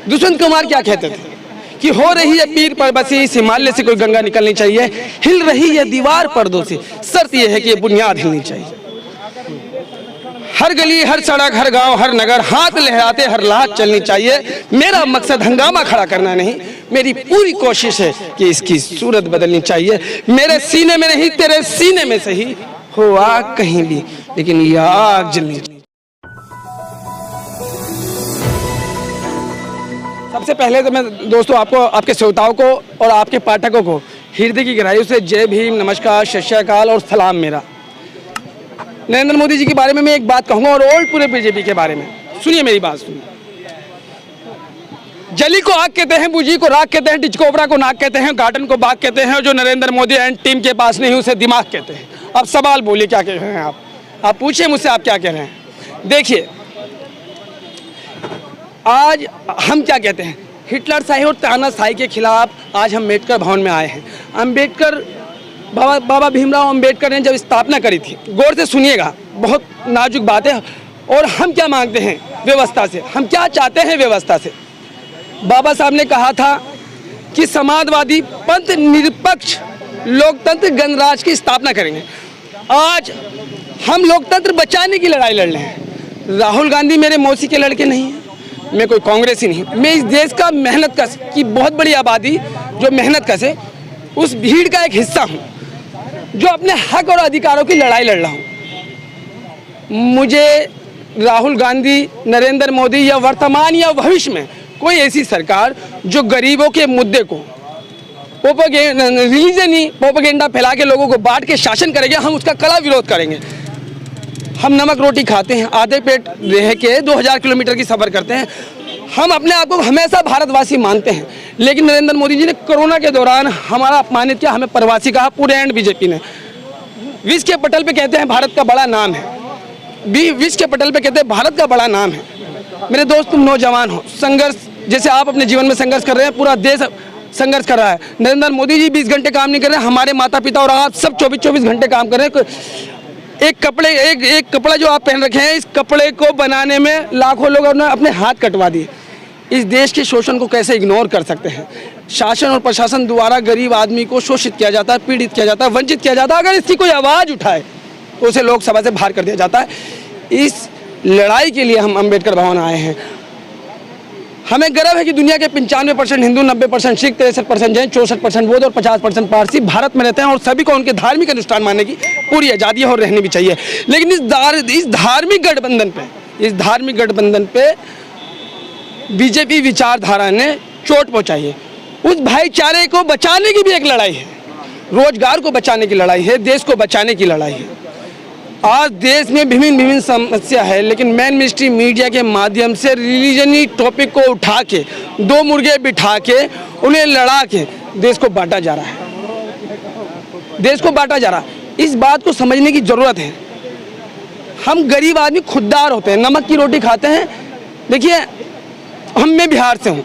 दुष्यंत कुमार क्या कहते थे कि हो रही है पीर पर बसी, इस हिमालय से कोई गंगा निकलनी चाहिए, हिल रही है दीवार पर्दों से, शर्त यह है कि ये बुनियाद हिलनी चाहिए। हर गली, हर सड़क, हर गांव, हर नगर, हाथ लहराते हर लाहत चलनी चाहिए। मेरा मकसद हंगामा खड़ा करना नहीं, मेरी पूरी कोशिश है कि इसकी सूरत बदलनी चाहिए। मेरे सीने में नहीं, तेरे सीने में सही हो आग कहीं भी, लेकिन ये आग जलनी चाहिए। सबसे पहले तो मैं दोस्तों आपको, आपके श्रोताओं को और आपके पाठकों को हृदय की गहराइयों से जय भीम, नमस्कार, सत श्री अकाल और सलाम मेरा। नरेंद्र मोदी जी के बारे में मैं एक बात कहूँगा और ओल्ड पूरे बीजेपी के बारे में। सुनिए मेरी बात, सुनिए। जली को आग कहते हैं, बूजी को राख कहते हैं, टिचकोबरा को नाक कहते हैं, गार्डन को बाग कहते हैं, जो नरेंद्र मोदी एंड टीम के पास नहीं उसे दिमाग कहते हैं। अब सवाल बोलिए क्या कह रहे हैं आप पूछिए मुझसे, आप क्या कह रहे हैं। देखिए आज हम क्या कहते हैं, हिटलर शाही और तानाशाही के खिलाफ आज हम अम्बेडकर भवन में आए हैं। अम्बेडकर बाबा भीमराव अम्बेडकर ने जब स्थापना करी थी, गौर से सुनिएगा, बहुत नाजुक बात है। और हम क्या मांगते हैं व्यवस्था से, हम क्या चाहते हैं व्यवस्था से। बाबा साहब ने कहा था कि समाजवादी पंथ निरपेक्ष लोकतंत्र गणराज्य की स्थापना करेंगे। आज हम लोकतंत्र बचाने की लड़ाई लड़ रहे हैं। राहुल गांधी मेरे मौसी के लड़के नहीं हैं, मैं कोई कांग्रेसी नहीं, मैं इस देश का मेहनत कश की बहुत बड़ी आबादी जो मेहनत कश है उस भीड़ का एक हिस्सा हूँ, जो अपने हक और अधिकारों की लड़ाई लड़ रहा हूँ। मुझे राहुल गांधी, नरेंद्र मोदी या वर्तमान या भविष्य में कोई ऐसी सरकार जो गरीबों के मुद्दे को रिलीजनी प्रोपेगेंडा फैला के लोगों को बांट के शासन करेंगे, हम उसका कड़ा विरोध करेंगे। हम नमक रोटी खाते हैं, आधे पेट रह के 2000 किलोमीटर की सफ़र करते हैं। हम अपने आप को हमेशा भारतवासी मानते हैं, लेकिन नरेंद्र मोदी जी ने कोरोना के दौरान हमारा अपमानित किया, हमें प्रवासी कहा, पूरे एंड बीजेपी ने। विश्व के पटल पे कहते हैं भारत का बड़ा नाम है, विश्व के पटल पे कहते हैं भारत का बड़ा नाम है। मेरे दोस्त, तुम नौजवान हो, संघर्ष जैसे आप अपने जीवन में संघर्ष कर रहे हैं, पूरा देश संघर्ष कर रहा है। नरेंद्र मोदी जी 20 घंटे काम नहीं कर रहे हैं, हमारे माता पिता और आप सब 24-24 घंटे काम कर रहे हैं। एक कपड़ा जो आप पहन रखे हैं, इस कपड़े को बनाने में लाखों लोग अपने हाथ कटवा दिए। इस देश के शोषण को कैसे इग्नोर कर सकते हैं। शासन और प्रशासन द्वारा गरीब आदमी को शोषित किया जाता है, पीड़ित किया जाता है, वंचित किया जाता है। अगर इसकी कोई आवाज़ उठाए तो उसे लोकसभा से बाहर कर दिया जाता है। इस लड़ाई के लिए हम अम्बेडकर भवन आए हैं। हमें गर्व है कि दुनिया के 95% हिंदू, 90% सिख, 63% जैन, 64% बौद्ध और 50% पारसी भारत में रहते हैं, और सभी को उनके धार्मिक अनुष्ठान मानने की पूरी आज़ादी है और रहनी भी चाहिए। लेकिन इस धार्मिक गठबंधन पे बीजेपी विचारधारा ने चोट पहुँचाई है। उस भाईचारे को बचाने की भी एक लड़ाई है, रोजगार को बचाने की लड़ाई है, देश को बचाने की लड़ाई है। आज देश में विभिन्न समस्या है, लेकिन मेन मिनिस्ट्री मीडिया के माध्यम से रिलीजनी टॉपिक को उठा के, दो मुर्गे बिठा के, उन्हें लड़ा के देश को बांटा जा रहा है, देश को बांटा जा रहा है। इस बात को समझने की ज़रूरत है। हम गरीब आदमी खुददार होते हैं, नमक की रोटी खाते हैं। देखिए, मैं बिहार से हूँ,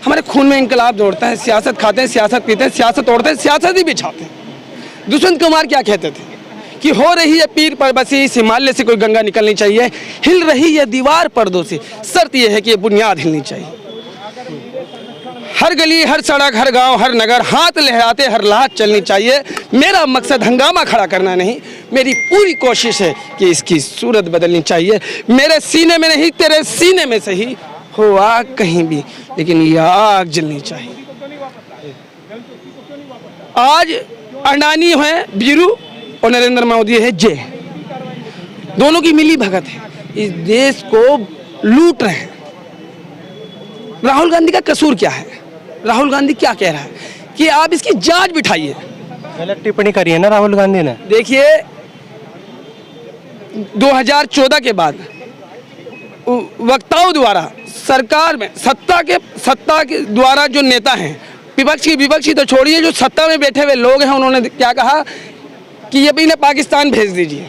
हमारे खून में इंकलाब दौड़ता है, सियासत खाते हैं, सियासत पीते हैं, सियासत ओढ़ते हैं, सियासत ही बिछाते हैं। दुष्यंत कुमार क्या कहते थे कि हो रही है पीर पर बसी, इस हिमालय से कोई गंगा निकलनी चाहिए, हिल रही है दीवार पर्दों से, शर्त यह है कि ये बुनियाद हिलनी चाहिए। हर गली, हर सड़क, हर गांव, हर नगर, हाथ लहराते हर लाहत चलनी चाहिए। मेरा मकसद हंगामा खड़ा करना नहीं, मेरी पूरी कोशिश है कि इसकी सूरत बदलनी चाहिए। मेरे सीने में नहीं, तेरे सीने में सही हो आग कहीं भी, लेकिन यह आग जलनी चाहिए। आज अडानी है बीरू और नरेंद्र मोदी है जय, दोनों की मिली भगत है, इस देश को लूट रहे हैं। राहुल गांधी का कसूर क्या है? राहुल गांधी क्या कह रहा है कि आप इसकी जांच बिठाइए। गलत टिप्पणी करी है ना राहुल गांधी ने। देखिए, 2014 के बाद वक्ताओं द्वारा सरकार में सत्ता के द्वारा जो नेता हैं, विपक्षी तो छोड़िए, जो सत्ता में बैठे हुए लोग हैं, उन्होंने क्या कहा कि ये भी इन्हें पाकिस्तान भेज दीजिए,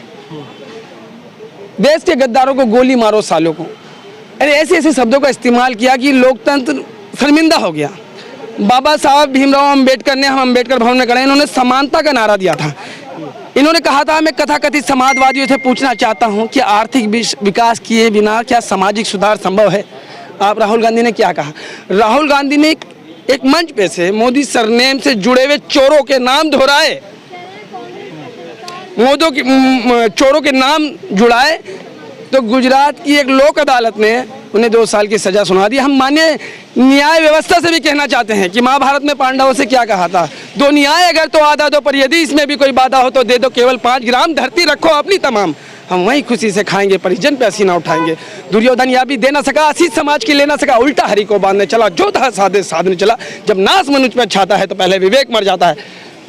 देश के गद्दारों को गोली मारो, सालों को। अरे ऐसे शब्दों का इस्तेमाल किया कि लोकतंत्र शर्मिंदा हो गया। बाबा साहब भीमराव अम्बेडकर ने, हम अम्बेडकर भवन में खड़े, इन्होंने समानता का नारा दिया था। इन्होंने कहा था, मैं कथाकथित समाजवादियों से पूछना चाहता हूं कि आर्थिक विकास किए बिना क्या सामाजिक सुधार संभव है? आप राहुल गांधी ने क्या कहा? राहुल गांधी ने एक मंच पे से मोदी सरनेम से जुड़े हुए चोरों के नाम दोहराए, चोरों के नाम जुड़ाए, तो गुजरात की एक लोक अदालत ने उन्हें 2 साल की सजा सुना दी। हम माननीय न्याय व्यवस्था से भी कहना चाहते हैं कि महाभारत में पांडवों से क्या कहा था, दो न्याय अगर तो आधा दो, पर यदि इसमें भी कोई बाधा हो तो दे दो केवल 5 ग्राम, धरती रखो अपनी तमाम, हम वहीं खुशी से खाएंगे, परिजन पे हसीना उठाएंगे। दुर्योधन यह भी दे ना सका, आशीष समाज की ले ना सका, उल्टा हरि को बांधने चला, जो था साधे साधने चला। जब नाश मनुष्य पर छाता है तो पहले विवेक मर जाता है।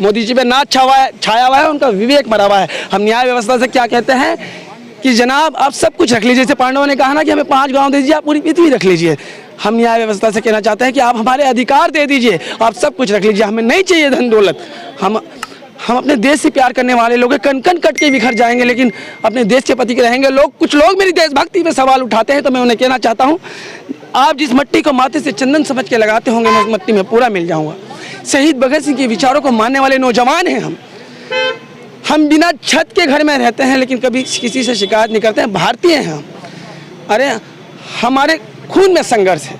मोदी जी पे नाच छाया हुआ है, उनका विवेक मरा हुआ है। हम न्याय व्यवस्था से क्या कहते हैं कि जनाब आप सब कुछ रख लीजिए, जैसे पांडवों ने कहा ना कि हमें 5 गांव दे दीजिए, आप पूरी पृथ्वी रख लीजिए। हम न्याय व्यवस्था से कहना चाहते हैं कि आप हमारे अधिकार दे दीजिए, आप सब कुछ रख लीजिए, हमें नहीं चाहिए धन दौलत। हम अपने देश से प्यार करने वाले लोग कण कण कट के बिखर जाएंगे, लेकिन अपने देश के प्रति के रहेंगे। कुछ लोग मेरी देशभक्ति पे सवाल उठाते हैं, तो मैं उन्हें कहना चाहता हूँ, आप जिस मट्टी को माथे से चंदन समझ के लगाते होंगे, मैं उस मट्टी में पूरा मिल जाऊँगा। शहीद भगत सिंह के विचारों को मानने वाले नौजवान हैं हम बिना छत के घर में रहते हैं, लेकिन कभी किसी से शिकायत नहीं करते हैं। भारतीय हैं हम, अरे हमारे खून में संघर्ष है।